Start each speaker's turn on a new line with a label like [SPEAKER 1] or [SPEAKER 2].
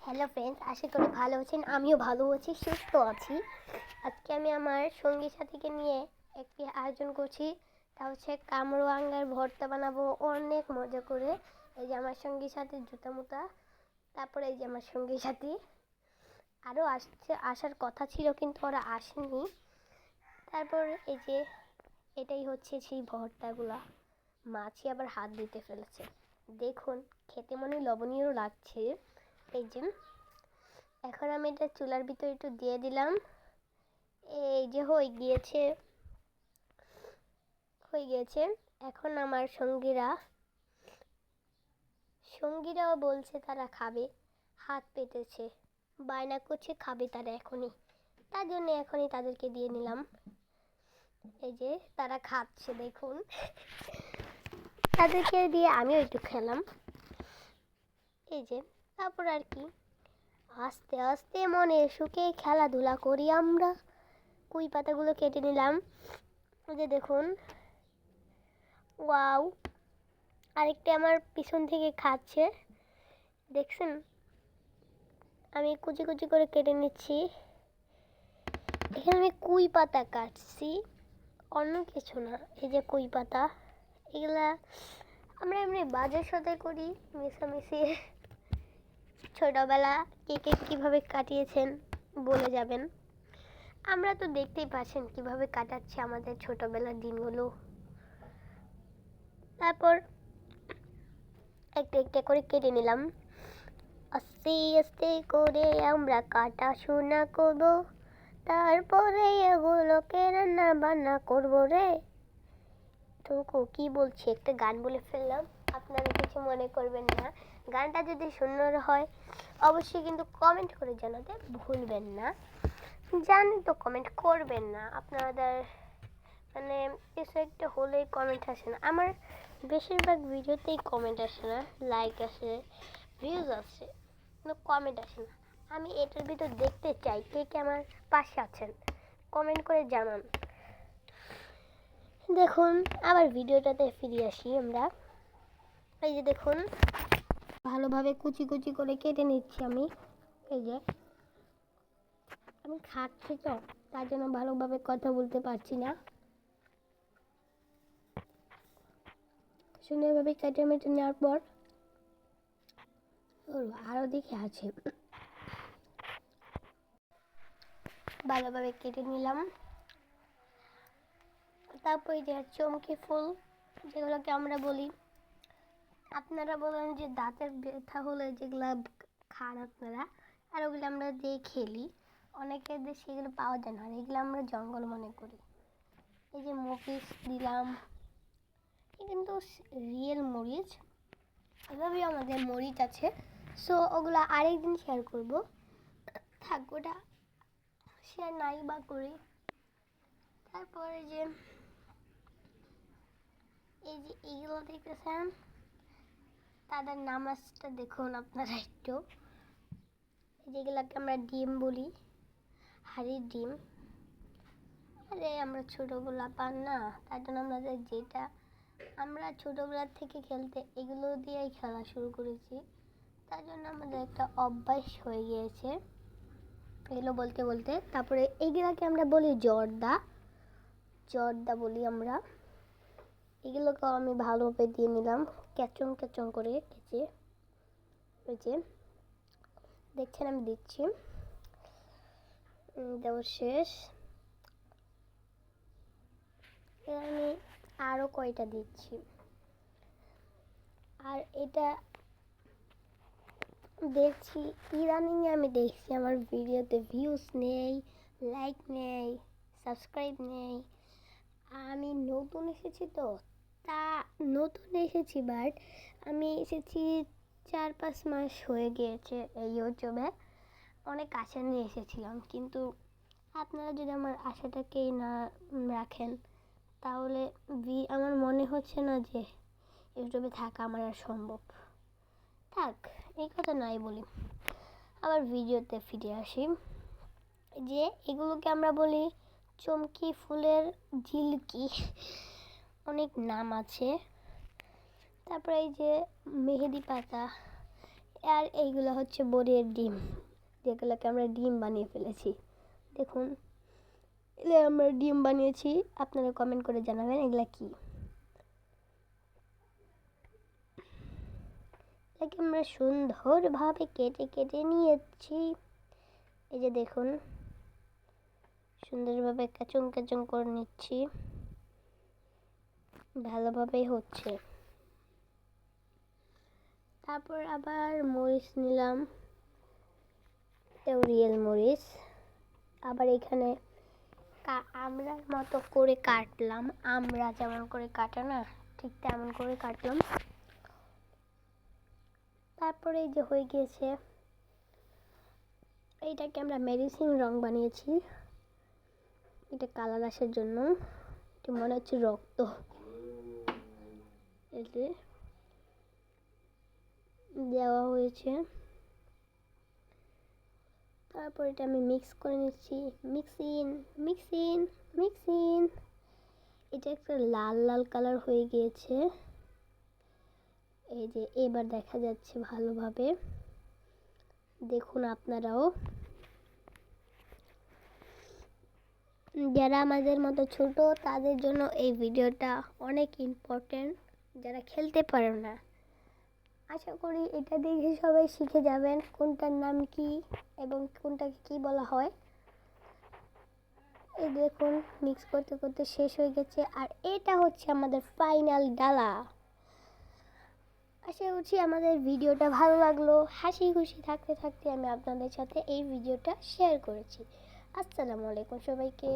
[SPEAKER 1] Hello friends, আশা করি ভালো আছেন। আমিও ভালো আছি, সুস্থ আছি। আজকে আমি আমার সঙ্গী সাথীকে নিয়ে একটি আয়োজন করছি। তা হচ্ছে কামরাঙ্গার ভর্তা বানাবো অনেক মজা করে। এই যে আমার সঙ্গী সাথীর জুতা মুতা, তারপরে এই যে আমার সঙ্গী সাথী আরও আসার কথা ছিল কিন্তু ওরা আসেনি। তারপর এই যে এটাই হচ্ছে সেই ভর্তাগুলা। মাছি আবার হাত দিতে ফেলেছে, দেখুন খেতে মনে লবণীয় লাগছে। এই যে এখন আমি এটা চুলার ভিতরে একটু দিয়ে দিলাম। এই যে হয়ে গিয়েছে। এখন আমার সঙ্গীরাও বলছে তারা খাবে, হাত পেতেছে, বায়না করছে খাবে তারা এখনই। তার জন্য এখনই তাদেরকে দিয়ে নিলাম। এই যে তারা খাচ্ছে, দেখুন তাদেরকে দিয়ে আমিও একটু খেলাম। এই যে তারপর আর কি, আস্তে আস্তে মনের সুখে খেলাধুলা করি আমরা। কুই পাতাগুলো কেটে নিলাম। এই যে দেখুন, ওয়াও, আরেকটা আমার পিছন থেকে খাচ্ছে, দেখছেন? আমি কুচি কুচি করে কেটে নিচ্ছি। এখানে আমি কুই পাতা কাটছি, অন্য কিছু না। এই যে কুই পাতা, এগুলা আমরা এমনি বাজার সদাই করি মিশামিশি। ছোটবেলা কে কে কীভাবে কাটিয়েছেন বলে যাবেন। আমরা তো দেখতেই পাচ্ছেন কিভাবে কাটাচ্ছে আমাদের ছোটবেলার দিনগুলো। তারপর একটা একটা করে কেটে নিলাম। আস্তে আস্তে করে আমরা কাটা শোনা করবো, তারপরে এগুলোকে রান্না বান্না করবো রে। তো কি বলছি, একটা গান বলে ফেললাম, আপনারা কিছু মনে করবেন না। গানটা যদি সুন্দর হয় অবশ্যই কিন্তু কমেন্ট করে জানাতে ভুলবেন না। জানি তো কমেন্ট করবেন না, আপনাদের মানে কিছু একটা হলেই কমেন্ট আসে না। আমার বেশিরভাগ ভিডিওতেই কমেন্ট আসে না, লাইক আসে, ভিউজ আসে, কিন্তু কমেন্ট আসে না। আমি এটার ভিতর দেখতে চাই কে কে আমার পাশে আছেন, কমেন্ট করে জানান। দেখুন আবার ভিডিওটাতে ফিরে আসি আমরা। এই যে দেখুন, ভালোভাবে কুচি কুচি করে কেটে নিচ্ছি আমি। এই যে আমি খাচ্ছি তো, তার জন্য ভালোভাবে কথা বলতে পারছি না। সুন্দরভাবে কেটে মেটে নেওয়ার পর আরও দেখে আছে, ভালোভাবে কেটে নিলাম। তারপরে যে চমকি ফুল, যেগুলোকে আমরা বলি, আপনারা বলেন যে দাঁতের ব্যথা হলে যেগুলা খান আপনারা, আর ওগুলো আমরা দিয়ে খেলি। অনেকের দেশে এগুলো পাওয়া যায় না, আর এগুলো আমরা জঙ্গল মনে করি। এই যে মরিচ দিলাম, কিন্তু রিয়েল মরিচ, এভাবেই আমাদের মরিচ আছে। সো ওগুলো আরেকদিন শেয়ার করব, থাক ওটা শেয়ার নাই বা করি। তারপরে যে এই যে এইগুলো দেখতেছেন, তাদের নামাজটা দেখুন আপনারা একটু। যেগুলোকে আমরা ডিম বলি, হাড়ির ডিম। আরে আমরা ছোটোবেলা পান না, তার জন্য আমরা ছোটোবেলার থেকে খেলতে এগুলো দিয়েই খেলা শুরু করেছি। তার জন্য আমাদের একটা অভ্যাস হয়ে গিয়েছে এগুলো বলতে বলতে। তারপরে এইগুলোকে আমরা বলি জর্দা, জর্দা বলি আমরা। এগুলোকেও আমি ভালোভাবে দিয়ে নিলাম, ক্যাচং ক্যাচং করে কেচে। ওই যে দেখছেন আমি দিচ্ছি, দেওয়া শেষ। আমি আরও কয়টা দিচ্ছি। আর এটা দেখছি ইদানিং আমি দেখছি আমার ভিডিওতে ভিউজ নেই, লাইক নেই, সাবস্ক্রাইব নেই। আমি নতুন এসেছি তো, নতুন এসেছি, বাট আমি এসেছি 4-5 মাস হয়ে গিয়েছে এই ইউটিউবে। অনেক আশা নিয়ে এসেছিলাম, কিন্তু আপনারা যদি আমার আশাটাকেই না রাখেন, তাহলে আমার মনে হচ্ছে না যে ইউটিউবে থাকা আমার আর সম্ভব। থাক, এই কথা নাই বলি, আবার ভিডিওতে ফিরে আসি। যে এগুলোকে আমরা বলি চমকি ফুলের ঝিলকি, অনেক নাম আছে। তারপরে এই যে মেহেদি পাতা, আর এইগুলো হচ্ছে বড়ির ডিম, যেগুলোকে আমরা ডিম বানিয়ে ফেলেছি। দেখুন, এগুলো আমরা ডিম বানিয়েছি। আপনারা কমেন্ট করে জানাবেন এগুলা কি। এটাকে আমরা সুন্দরভাবে কেটে কেটে নিয়েছি। এই যে দেখুন, সুন্দরভাবে কাচুং কাচুং করে নিচ্ছি, ভালোভাবেই হচ্ছে। তারপর আবার মরিচ নিলাম, এটাও রিয়েল মরিচ। আবার এখানে আমরার মতো করে কাটলাম, আমরা যেমন করে কাটে না, ঠিক তেমন করে কাটলাম। তারপরে এই যে হয়ে গিয়েছে, এইটাকে আমরা মেডিসিন রং বানিয়েছি, এটা কালার আসার জন্য। এটা মনে হচ্ছে রক্ত। এতে দেওয়া হয়েছে। তারপর এটা আমি মিক্স করে নিচ্ছি, মিক্সিন মিক্সিন মিক্সিন। এটা একটা লাল লাল কালার হয়ে গিয়েছে। এই যে এবার দেখা যাচ্ছে ভালোভাবে, দেখুন আপনারাও। যারা আমাদের মতো ছোট তাদের জন্য এই ভিডিওটা অনেক ইম্পর্টেন্ট, যারা খেলতে পারে না। আশা করি এটা দেখে সবাই শিখে যাবেন কোনটার নাম কি এবং কোনটাকে কি বলা হয়। এই দেখুন, মিক্স করতে করতে শেষ হয়ে গেছে। আর এটা হচ্ছে আমাদের ফাইনাল ডালা। আশা করছি আমাদের ভিডিওটা ভালো লাগলো। হাসি খুশি থাকতে থাকতে আমি আপনাদের সাথে এই ভিডিওটা শেয়ার করেছি। আসসালামু আলাইকুম সবাইকে।